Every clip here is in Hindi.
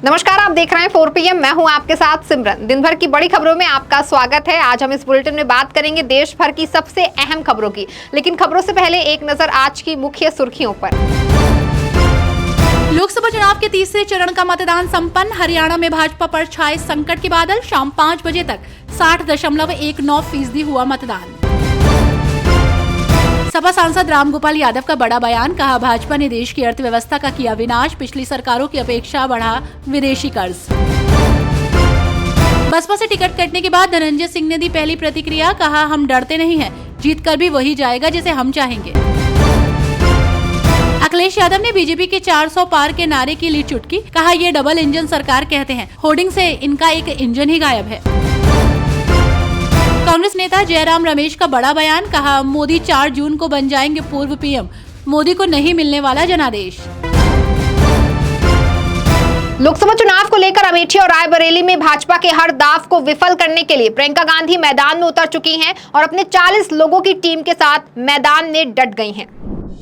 नमस्कार, आप देख रहे हैं 4 PM। मैं हूं आपके साथ सिमरन। दिन भर की बड़ी खबरों में आपका स्वागत है। आज हम इस बुलेटिन में बात करेंगे देश भर की सबसे अहम खबरों की, लेकिन खबरों से पहले एक नजर आज की मुख्य सुर्खियों पर। लोकसभा चुनाव के तीसरे चरण का मतदान संपन्न। हरियाणा में भाजपा पर छाए संकट के बादल। शाम 5 बजे तक 60.19% हुआ मतदान। सपा सांसद रामगोपाल यादव का बड़ा बयान, कहा भाजपा ने देश की अर्थव्यवस्था का किया विनाश, पिछली सरकारों की अपेक्षा बढ़ा विदेशी कर्ज। बसपा से टिकट कटने के बाद धनंजय सिंह ने दी पहली प्रतिक्रिया, कहा हम डरते नहीं हैं, जीत कर भी वही जाएगा जिसे हम चाहेंगे। अखिलेश यादव ने बीजेपी के 400 पार के नारे की ली चुटकी, कहा ये डबल इंजन सरकार कहते हैं, होर्डिंग से इनका एक इंजन ही गायब है। कांग्रेस नेता जयराम रमेश का बड़ा बयान, कहा मोदी 4 जून को बन जाएंगे पूर्व पीएम, मोदी को नहीं मिलने वाला जनादेश। लोकसभा चुनाव को लेकर अमेठी और रायबरेली में भाजपा के हर दाव को विफल करने के लिए प्रियंका गांधी मैदान में उतर चुकी हैं और अपने 40 लोगों की टीम के साथ मैदान में डट गई हैं।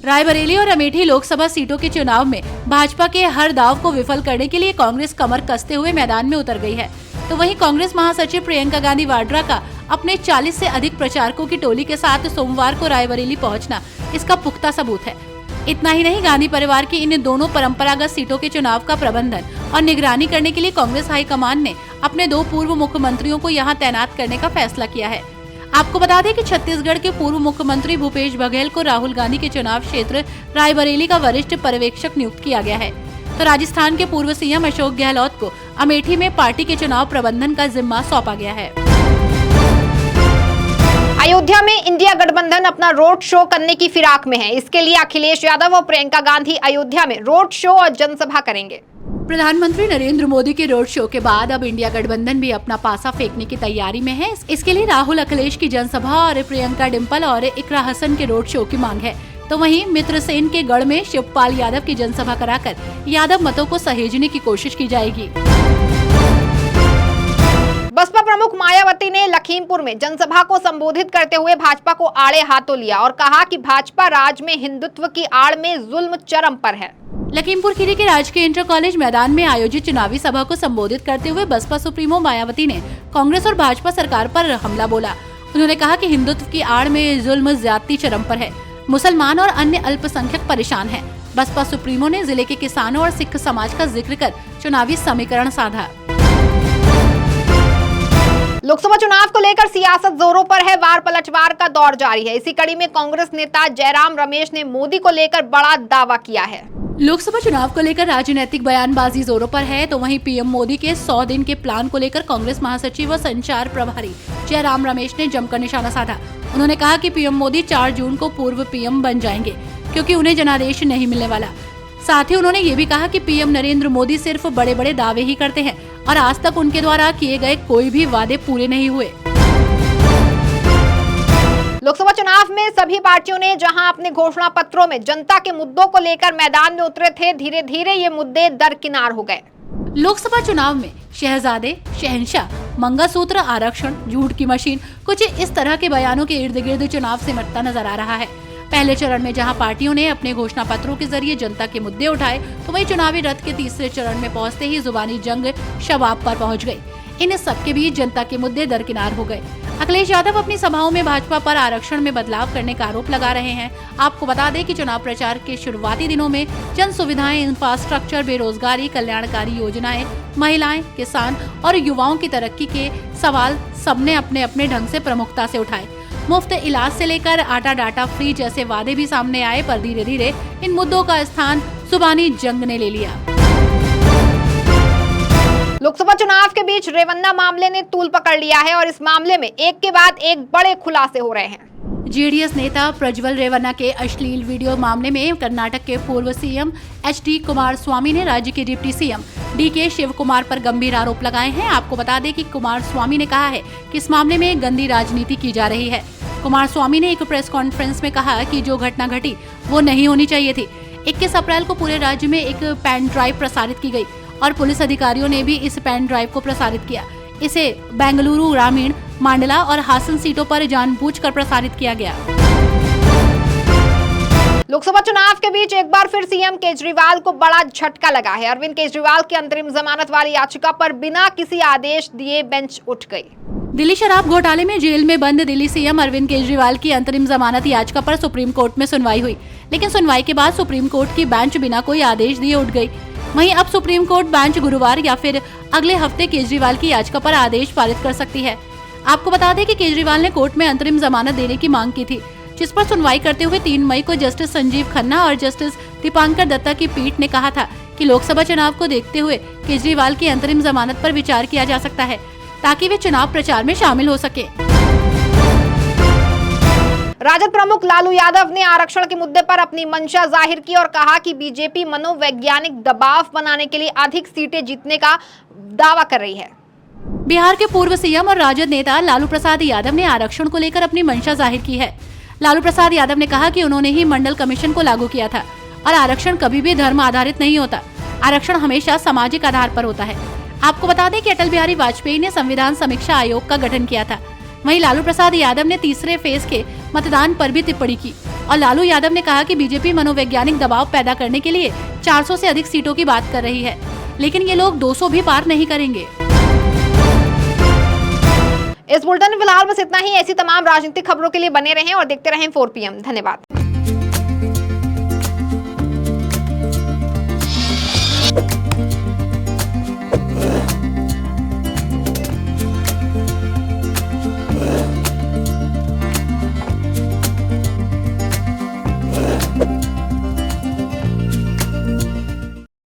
रायबरेली और अमेठी लोकसभा सीटों के चुनाव में भाजपा के हर दाव को विफल करने के लिए कांग्रेस कमर कसते हुए मैदान में उतर गई है, तो वहीं कांग्रेस महासचिव प्रियंका गांधी वाड्रा का अपने 40 से अधिक प्रचारकों की टोली के साथ सोमवार को रायबरेली पहुंचना इसका पुख्ता सबूत है। इतना ही नहीं, गांधी परिवार की इन दोनों परंपरागत सीटों के चुनाव का प्रबंधन और निगरानी करने के लिए कांग्रेस हाईकमान ने अपने 2 पूर्व मुख्यमंत्रियों को यहां तैनात करने का फैसला किया है। आपको बता दें कि छत्तीसगढ़ के पूर्व मुख्यमंत्री भूपेश बघेल को राहुल गांधी के चुनाव क्षेत्र रायबरेली का वरिष्ठ पर्यवेक्षक नियुक्त किया गया है, तो राजस्थान के पूर्व सीएम अशोक गहलोत को अमेठी में पार्टी के चुनाव प्रबंधन का जिम्मा सौंपा गया है। अयोध्या में इंडिया गठबंधन अपना रोड शो करने की फिराक में है। इसके लिए अखिलेश यादव और प्रियंका गांधी अयोध्या में रोड शो और जनसभा करेंगे। प्रधानमंत्री नरेंद्र मोदी के रोड शो के बाद अब इंडिया गठबंधन भी अपना पासा फेंकने की तैयारी में है। इसके लिए राहुल अखिलेश की जनसभा और प्रियंका डिम्पल और इकरा हसन के रोड शो की मांग है, तो वहीं मित्रसेन के गढ़ में शिवपाल यादव की जनसभा कराकर यादव मतों को सहेजने की कोशिश की जाएगी। बसपा प्रमुख मायावती ने लखीमपुर में जनसभा को संबोधित करते हुए भाजपा को आड़े हाथों लिया और कहा कि भाजपा राज में हिंदुत्व की आड़ में जुल्म चरम पर है। लखीमपुर खीरी के राजकीय इंटर कॉलेज मैदान में आयोजित चुनावी सभा को संबोधित करते हुए बसपा सुप्रीमो मायावती ने कांग्रेस और भाजपा सरकार पर हमला बोला। उन्होंने कहा कि हिंदुत्व की आड़ में जुल्म ज्यादती चरम पर है, मुसलमान और अन्य अल्पसंख्यक परेशान हैं। बसपा सुप्रीमो ने जिले के किसानों और सिख समाज का जिक्र कर चुनावी समीकरण साधा। लोकसभा चुनाव को लेकर सियासत जोरों पर है, वार पलटवार का दौर जारी है। इसी कड़ी में कांग्रेस नेता जयराम रमेश ने मोदी को लेकर बड़ा दावा किया है। लोकसभा चुनाव को लेकर राजनीतिक बयानबाजी जोरों पर है, तो वहीं पीएम मोदी के 100 दिन के प्लान को लेकर कांग्रेस महासचिव व संचार प्रभारी जयराम रमेश ने जमकर निशाना साधा। उन्होंने कहा कि पीएम मोदी 4 जून को पूर्व पीएम बन जाएंगे, क्योंकि उन्हें जनादेश नहीं मिलने वाला। साथ ही उन्होंने ये भी कहा कि पीएम नरेंद्र मोदी सिर्फ बड़े बड़े दावे ही करते हैं और आज तक उनके द्वारा किए गए कोई भी वादे पूरे नहीं हुए। लोकसभा चुनाव में सभी पार्टियों ने जहां अपने घोषणा पत्रों में जनता के मुद्दों को लेकर मैदान में उतरे थे, धीरे धीरे ये मुद्दे दरकिनार हो गए। लोकसभा चुनाव में शहजादे, शहंशाह, मंगलसूत्र, आरक्षण, झूठ की मशीन, कुछ इस तरह के बयानों के इर्द गिर्द चुनाव सिमटता नजर आ रहा है। पहले चरण में जहां पार्टियों ने अपने घोषणा पत्रों के जरिए जनता के मुद्दे उठाए, तो वहीं चुनावी रथ के तीसरे चरण में पहुंचते ही जुबानी जंग शबाब पर पहुंच गई। इन सबके बीच जनता के मुद्दे दरकिनार हो गए। अखिलेश यादव अपनी सभाओं में भाजपा पर आरक्षण में बदलाव करने का आरोप लगा रहे हैं। आपको बता दें कि चुनाव प्रचार के शुरुआती दिनों में जन सुविधाएं, इंफ्रास्ट्रक्चर, बेरोजगारी, कल्याणकारी योजनाएं, महिलाएं, किसान और युवाओं की तरक्की के सवाल सबने अपने अपने ढंग से प्रमुखता से उठाए। मुफ्त इलाज से लेकर आटा डाटा फ्री जैसे वादे भी सामने आए, पर धीरे धीरे इन मुद्दों का स्थान जुबानी जंग ने ले लिया। लोकसभा चुनाव के बीच रेवन्ना मामले ने तूल पकड़ लिया है और इस मामले में एक के बाद एक बड़े खुलासे हो रहे हैं। जेडीएस नेता प्रज्वल रेवन्ना के अश्लील वीडियो मामले में कर्नाटक के पूर्व सीएम एचडी कुमारस्वामी ने राज्य के डिप्टी सीएम डीके शिव कुमार पर गंभीर आरोप लगाए हैं। आपको बता दें कि कुमारस्वामी ने कहा है कि इस मामले में गंदी राजनीति की जा रही है। कुमारस्वामी ने एक प्रेस कॉन्फ्रेंस में कहा कि जो घटना घटी वो नहीं होनी चाहिए थी। 21 अप्रैल को पूरे राज्य में एक पेन ड्राइव प्रसारित की गई और पुलिस अधिकारियों ने भी इस पेन ड्राइव को प्रसारित किया। इसे बेंगलुरु ग्रामीण, मांडला और हासन सीटों पर जानबूझकर प्रसारित किया गया। लोकसभा चुनाव के बीच एक बार फिर सीएम केजरीवाल को बड़ा झटका लगा है। अरविंद केजरीवाल की अंतरिम जमानत वाली याचिका पर बिना किसी आदेश दिए बेंच उठ गई। दिल्ली शराब घोटाले में जेल में बंद दिल्ली सीएम अरविंद केजरीवाल की अंतरिम जमानत याचिका पर सुप्रीम कोर्ट में सुनवाई हुई, लेकिन सुनवाई के बाद सुप्रीम कोर्ट की बेंच बिना कोई आदेश दिए उठ गई। वहीं अब सुप्रीम कोर्ट बेंच गुरुवार या फिर अगले हफ्ते केजरीवाल की याचिका पर आदेश पारित कर सकती है। आपको बता दें कि केजरीवाल ने कोर्ट में अंतरिम जमानत देने की मांग की थी, जिस पर सुनवाई करते हुए 3 मई को जस्टिस संजीव खन्ना और जस्टिस दीपांकर दत्ता की पीठ ने कहा था कि लोकसभा चुनाव को देखते हुए केजरीवाल की अंतरिम जमानत पर विचार किया जा सकता है, ताकि वे चुनाव प्रचार में शामिल हो सके। राजद प्रमुख लालू यादव ने आरक्षण के मुद्दे पर अपनी मंशा जाहिर की और कहा कि बीजेपी मनोवैज्ञानिक दबाव बनाने के लिए अधिक सीटें जीतने का दावा कर रही है। बिहार के पूर्व सीएम और राजद नेता लालू प्रसाद यादव ने आरक्षण को लेकर अपनी मंशा जाहिर की है। लालू प्रसाद यादव ने कहा कि उन्होंने ही मंडल कमीशन को लागू किया था और आरक्षण कभी भी धर्म आधारित नहीं होता। आरक्षण हमेशा सामाजिक आधार पर होता है। आपको बता दें कि अटल बिहारी वाजपेयी ने संविधान समीक्षा आयोग का गठन किया था। वहीं लालू प्रसाद यादव ने तीसरे फेज के मतदान पर भी टिप्पणी की और लालू यादव ने कहा कि बीजेपी मनोवैज्ञानिक दबाव पैदा करने के लिए 400 से अधिक सीटों की बात कर रही है, लेकिन ये लोग 200 भी पार नहीं करेंगे। इस बुलेटिन में फिलहाल बस इतना ही। ऐसी तमाम राजनीतिक खबरों के लिए बने रहें और देखते रहें 4 PM। धन्यवाद।